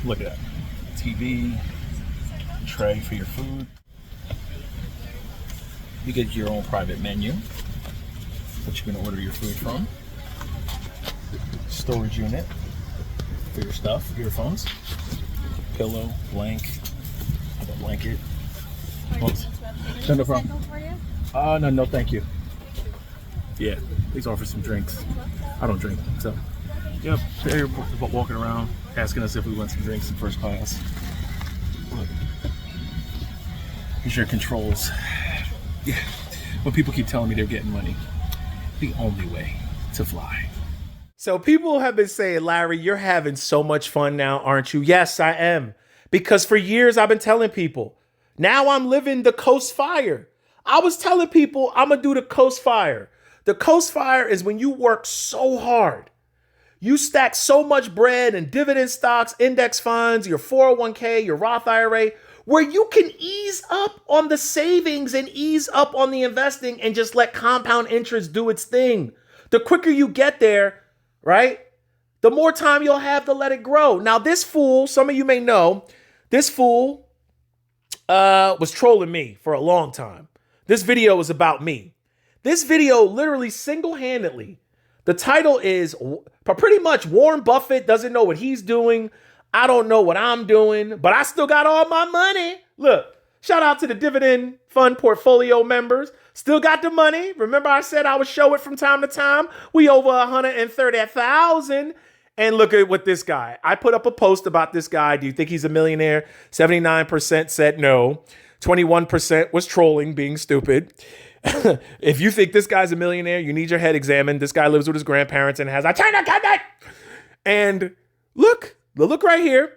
Look at that. TV, tray for your food. You get your own private menu, which you can order your food from. Storage unit for your stuff, earphones, pillow, a blanket. No problem. No, thank you. Yeah, please offer some drinks. I don't drink, so. Yep, they're walking around asking us if we want some drinks in first class. Look, here's your controls. Yeah, when people keep telling me they're getting money, the only way to fly. So people have been saying, Larry, you're having so much fun now, aren't you? Yes, I am. Because for years I've been telling people, now I'm living the Coast Fire. I was telling people I'm going to do the Coast Fire. The Coast Fire is when you work so hard. You stack so much bread and dividend stocks, index funds, your 401k, your Roth IRA, where you can ease up on the savings and ease up on the investing and just let compound interest do its thing. The quicker you get there, right, the more time you'll have to let it grow. Now, this fool, some of you may know, this fool was trolling me for a long time. This video was about me. This video literally single-handedly, the title is pretty much Warren Buffett doesn't know what he's doing. I don't know what I'm doing, but I still got all my money. Look, shout out to the dividend fund portfolio members. Still got the money. Remember I said I would show it from time to time. We over 130,000. And look at what this guy, I put up a post about this guy. Do you think he's a millionaire? 79% said no. 21% was trolling, being stupid. If you think this guy's a millionaire, you need your head examined. This guy lives with his grandparents and has a China cabinet. And look right here.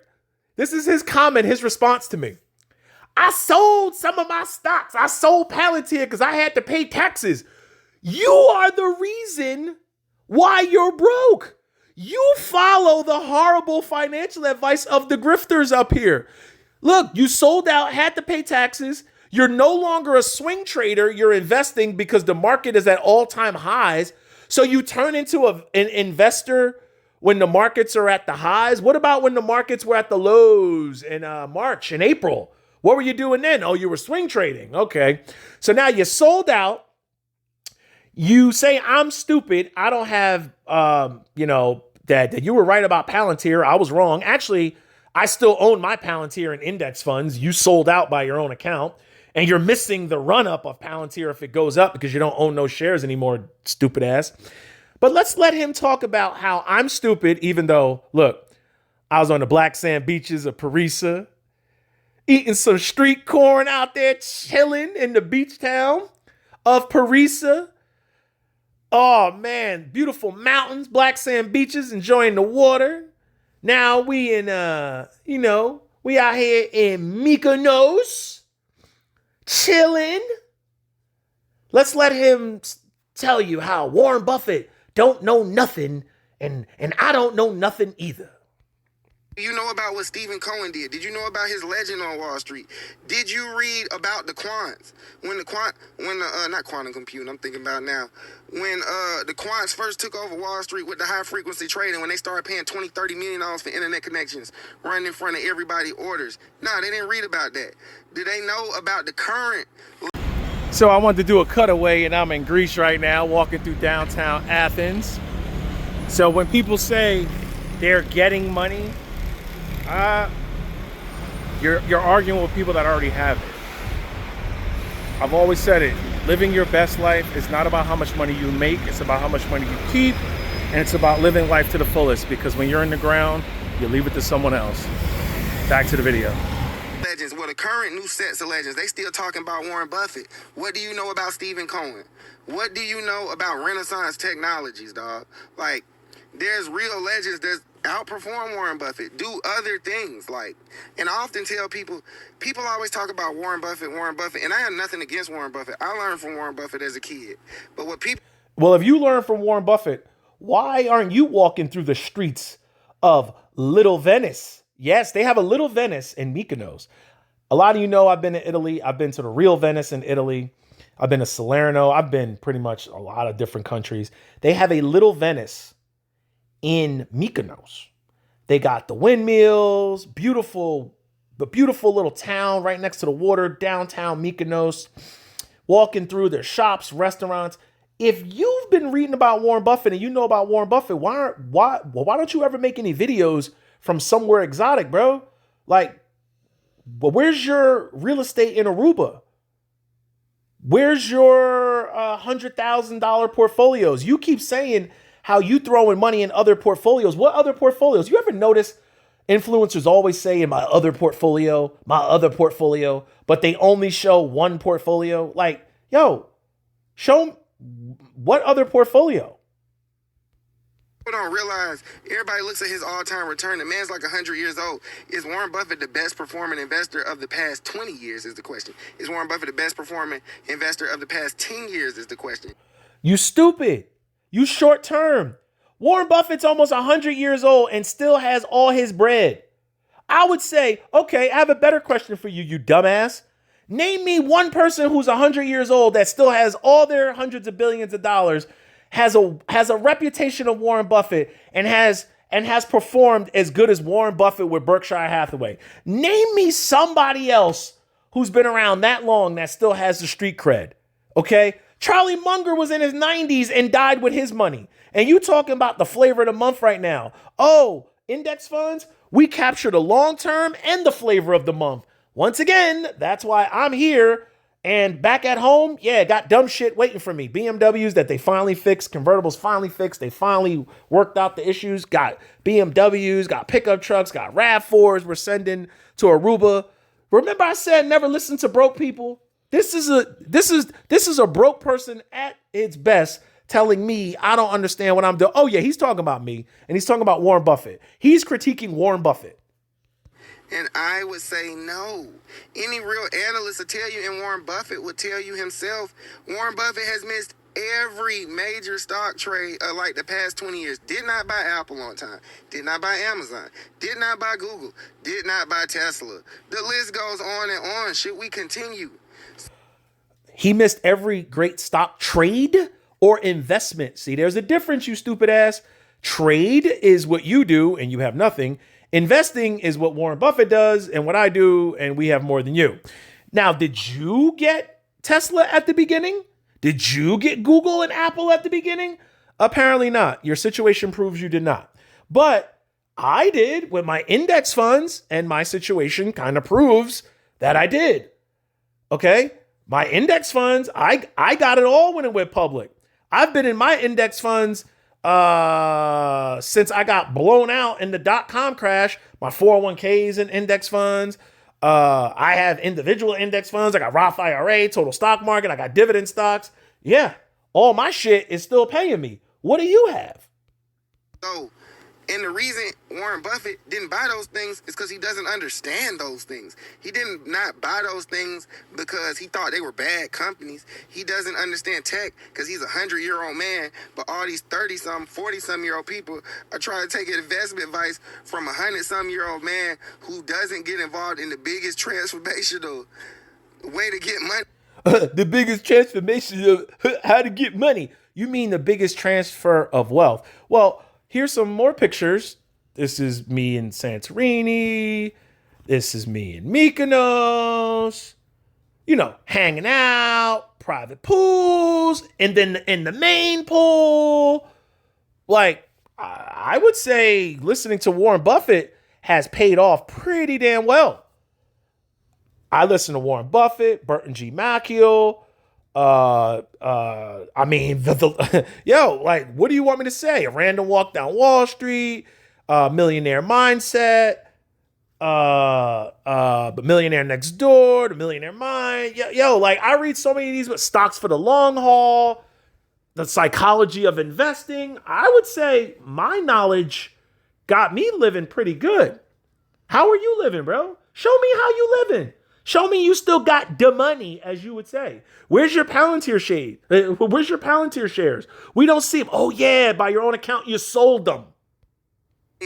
This is his comment, his response to me. I sold some of my stocks. I sold Palantir because I had to pay taxes. You are the reason why you're broke. You follow the horrible financial advice of the grifters up here. Look, you sold out, had to pay taxes. You're no longer a swing trader. You're investing because the market is at all-time highs. So you turn into an investor when the markets are at the highs. What about when the markets were at the lows in March and April? What were you doing then? Oh, you were swing trading. Okay. So now you sold out. You say, I'm stupid. I don't have, that you were right about Palantir. I was wrong. Actually, I still own my Palantir and index funds. You sold out by your own account. And you're missing the run-up of Palantir if it goes up because you don't own those shares anymore, stupid ass. But let's let him talk about how I'm stupid, even though, look, I was on the black sand beaches of Parisa, eating some street corn out there, chilling in the beach town of Parisa. Oh, man, beautiful mountains, black sand beaches, enjoying the water. Now we in, we out here in Mykonos. Chilling. Let's let him tell you how Warren Buffett don't know nothing and I don't know nothing either. You know about what Stephen Cohen did? Did you know about his legend on Wall Street? Did you read about the quants? Not quantum computing, I'm thinking about now. When the quants first took over Wall Street with the high frequency trading, when they started paying $20, $30 million for internet connections, running in front of everybody orders. No, they didn't read about that. Do they know about the current? So I wanted to do a cutaway, and I'm in Greece right now, walking through downtown Athens. So when people say they're getting money, you're arguing with people that already have it. I've always said it. Living your best life is not about how much money you make. It's about how much money you keep. And it's about living life to the fullest, because when you're in the ground, you leave it to someone else. Back to the video. Legends, well, the current new sets of legends, they still talking about Warren Buffett. What do you know about Stephen Cohen? What do you know about Renaissance Technologies, dog? Like, there's real legends that outperform Warren Buffett, do other things, and I often tell people always talk about Warren Buffett, and I have nothing against Warren Buffett. I learned from Warren Buffett as a kid. But what people... Well, if you learn from Warren Buffett, why aren't you walking through the streets of Little Venice? Yes, they have a Little Venice in Mykonos. A lot of you know I've been to Italy. I've been to the real Venice in Italy. I've been to Salerno. I've been pretty much a lot of different countries. They have a Little Venice in Mykonos. They got the windmills, the beautiful little town right next to the water, downtown Mykonos. Walking through their shops, restaurants. If you've been reading about Warren Buffett and you know about Warren Buffett, why don't you ever make any videos from somewhere exotic, bro? Like, well, where's your real estate in Aruba? Where's your $100,000 portfolios? You keep saying how you throwing money in other portfolios. What other portfolios? You ever notice influencers always say in my other portfolio, but they only show one portfolio? Like, yo, show what other portfolio? People don't realize, everybody looks at his all-time return. The man's like 100 years old. Is Warren Buffett the best performing investor of the past 20 years is the question. Is Warren Buffett the best performing investor of the past 10 years is the question. You stupid. You short term. Warren Buffett's almost 100 years old and still has all his bread. I would say, okay, I have a better question for you, you dumbass. Name me one person who's 100 years old that still has all their hundreds of billions of dollars, has a reputation of Warren Buffett, and has performed as good as Warren Buffett with Berkshire Hathaway. Name me somebody else who's been around that long that still has the street cred. Okay? Charlie Munger was in his 90s and died with his money. And you talking about the flavor of the month right now. Oh, index funds? We capture the long term and the flavor of the month. Once again, that's why I'm here. And back at home, yeah, got dumb shit waiting for me. BMWs that they finally fixed, convertibles finally fixed. They finally worked out the issues. Got BMWs, got pickup trucks, got RAV4s we're sending to Aruba. Remember I said never listen to broke people? This is a broke person at its best telling me I don't understand what I'm doing. Oh yeah, he's talking about me, and he's talking about Warren Buffett. He's critiquing Warren Buffett. And I would say no. Any real analyst will tell you, and Warren Buffett would tell you himself, Warren Buffett has missed every major stock trade of like the past 20 years. Did not buy Apple on time. Did not buy Amazon. Did not buy Google. Did not buy Tesla. The list goes on and on. Should we continue? He missed every great stock trade or investment. See, there's a difference, you stupid ass. Trade is what you do and you have nothing. Investing is what Warren Buffett does and what I do, and we have more than you. Now, did you get Tesla at the beginning? Did you get Google and Apple at the beginning? Apparently not. Your situation proves you did not. But I did with my index funds, and my situation kind of proves that I did. Okay? My index funds, I got it all when it went public. I've been in my index funds since I got blown out in the .com crash. My 401ks and index funds. I have individual index funds. I got Roth IRA, total stock market. I got dividend stocks. Yeah, all my shit is still paying me. What do you have? So, and the reason Warren Buffett didn't buy those things is because he doesn't understand those things. He didn't not buy those things because he thought they were bad companies. He doesn't understand tech because he's a 100-year-old man, but all these 30-some, 40-some-year-old people are trying to take investment advice from a 100-some-year-old man who doesn't get involved in the biggest transformational way to get money. The biggest transformation of how to get money. You mean the biggest transfer of wealth. Well, here's some more pictures. This is me in Santorini. This is me in Mykonos. You know, hanging out, private pools, and then in the main pool. Like, I would say listening to Warren Buffett has paid off pretty damn well. I listen to Warren Buffett, Burton G. Macchio. I mean, yo, like, what do you want me to say? A Random Walk Down Wall Street, Millionaire Mindset, but Millionaire Next Door, The Millionaire Mind. Yo, like, I read so many of these, but Stocks for the Long Haul, The Psychology of Investing. I would say my knowledge got me living pretty good. How are you living, bro? Show me how you living. Show me you still got the money, as you would say. Where's your Palantir shade? Where's your Palantir shares? We don't see them. Oh, yeah, by your own account, you sold them.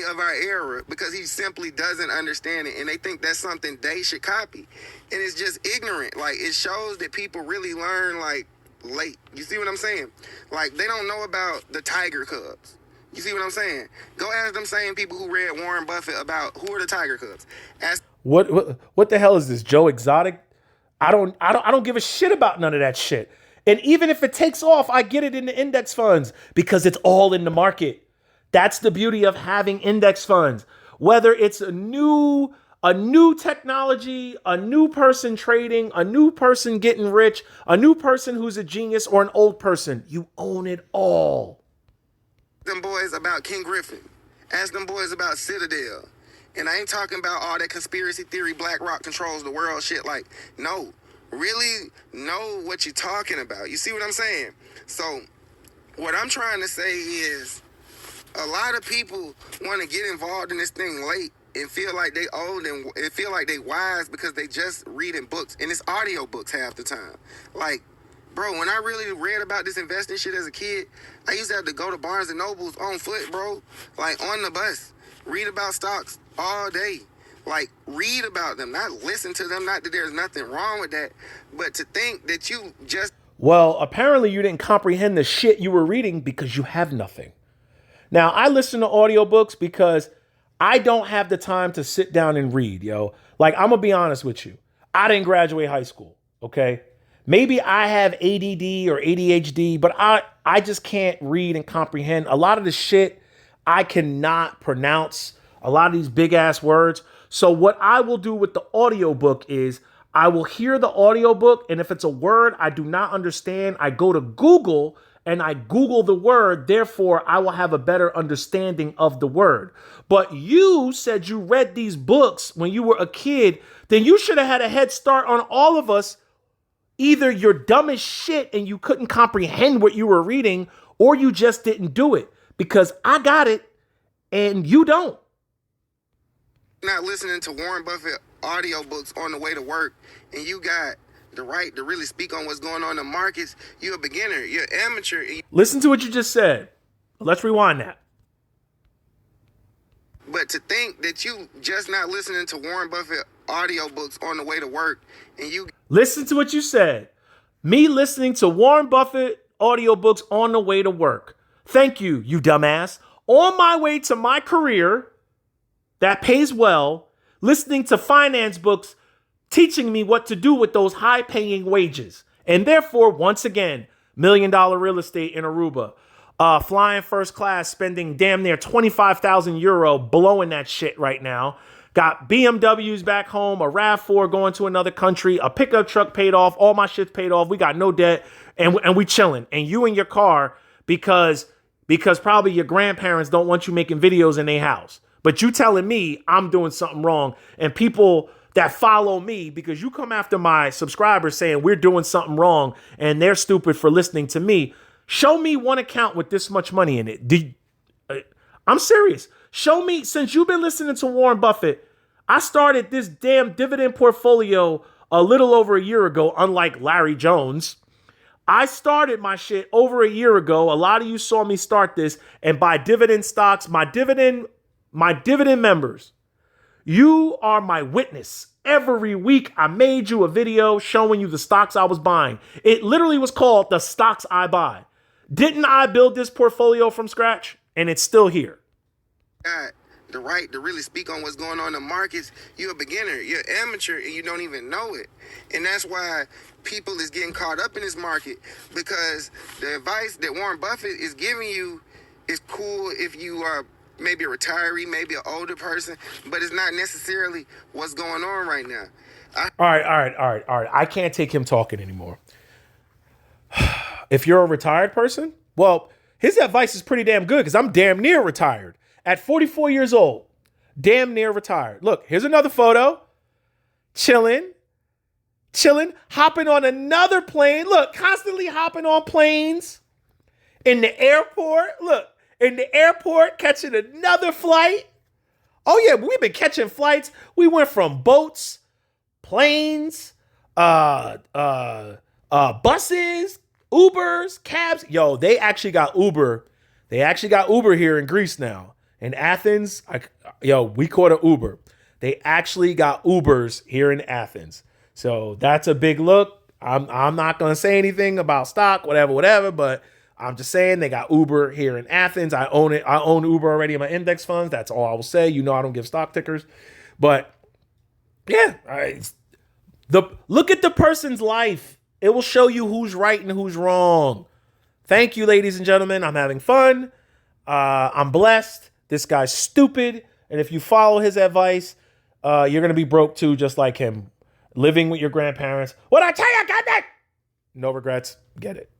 Of our era, because he simply doesn't understand it, and they think that's something they should copy. And it's just ignorant. Like, it shows that people really learn, like, late. You see what I'm saying? Like, they don't know about the Tiger Cubs. You see what I'm saying? Go ask them same people who read Warren Buffett about who are the Tiger Cubs. Ask What the hell is this, Joe Exotic? I don't give a shit about none of that shit. And even if it takes off, I get it in the index funds because it's all in the market. That's the beauty of having index funds. Whether it's a new technology, a new person trading, a new person getting rich, a new person who's a genius, or an old person, you own it all. them boys about King Griffin. Ask them boys about Citadel. And I ain't talking about all that conspiracy theory, BlackRock controls the world shit. Like, no, really know what you're talking about. You see what I'm saying? So what I'm trying to say is a lot of people want to get involved in this thing late and feel like they old and feel like they wise because they just reading books. And it's audio books half the time. Like, bro, when I really read about this investing shit as a kid, I used to have to go to Barnes and Nobles on foot, bro. Like, on the bus. Read about stocks all day. Like, read about them, not listen to them. Not that there's nothing wrong with that, but to think that you just... Well, apparently you didn't comprehend the shit you were reading because you have nothing. Now, I listen to audiobooks because I don't have the time to sit down and read, yo. Like, I'm going to be honest with you. I didn't graduate high school, okay? Maybe I have ADD or ADHD, but I just can't read and comprehend. A lot of the shit I cannot pronounce, a lot of these big ass words. So what I will do with the audiobook is I will hear the audiobook, and if it's a word I do not understand, I go to Google and I Google the word. Therefore, I will have a better understanding of the word. But you said you read these books when you were a kid, then you should have had a head start on all of us. Either you're dumb as shit and you couldn't comprehend what you were reading, or you just didn't do it, because I got it and you don't. Not listening to Warren Buffett audiobooks on the way to work, and you got the right to really speak on what's going on in the markets. You're a beginner, you're amateur. Listen to what you just said. Let's rewind that. But to think that you just not listening to Warren Buffett audiobooks on the way to work, and you... Listen to what you said. Me listening to Warren Buffett audiobooks on the way to work. Thank you, you dumbass. On my way to my career that pays well, listening to finance books teaching me what to do with those high-paying wages. And therefore, once again, $1 million real estate in Aruba. Flying first class, spending damn near 25,000 euro, blowing that shit right now. Got BMWs back home, a RAV4 going to another country, a pickup truck paid off, all my shit's paid off. We got no debt, and we chilling. And you in your car because probably your grandparents don't want you making videos in their house. But you telling me I'm doing something wrong, and people that follow me, because you come after my subscribers saying we're doing something wrong and they're stupid for listening to me. Show me one account with this much money in it. I'm serious. Show me, since you've been listening to Warren Buffett, I started this damn dividend portfolio a little over a year ago, unlike Larry Jones. I started my shit over a year ago. A lot of you saw me start this and buy dividend stocks. My dividend members, you are my witness. Every week I made you a video showing you the stocks I was buying. It literally was called The Stocks I Buy. Didn't I build this portfolio from scratch? And it's still here. Got the right to really speak on what's going on in the markets. You're a beginner, you're amateur, and you don't even know it. And that's why people is getting caught up in this market, because the advice that Warren Buffett is giving you is cool if you are maybe a retiree, maybe an older person, but it's not necessarily what's going on right now. All right. I can't take him talking anymore. If you're a retired person, well, his advice is pretty damn good, because I'm damn near retired. At 44 years old, damn near retired. Look, here's another photo. Chilling, hopping on another plane. Look, constantly hopping on planes. In the airport, look, in the airport, catching another flight. Oh yeah, we've been catching flights. We went from boats, planes, buses, Ubers, cabs. Yo, they actually got Uber. They actually got Uber here in Greece now. In Athens, we caught an Uber. They actually got Ubers here in Athens. So that's a big look. I'm not going to say anything about stock, whatever, but I'm just saying they got Uber here in Athens. I own it. I own Uber already in my index funds. That's all I will say. You know, I don't give stock tickers, but yeah, look at the person's life. It will show you who's right and who's wrong. Thank you, ladies and gentlemen. I'm having fun. I'm blessed. This guy's stupid. And if you follow his advice, you're going to be broke too, just like him. Living with your grandparents. What I tell you, got that? No regrets. Get it.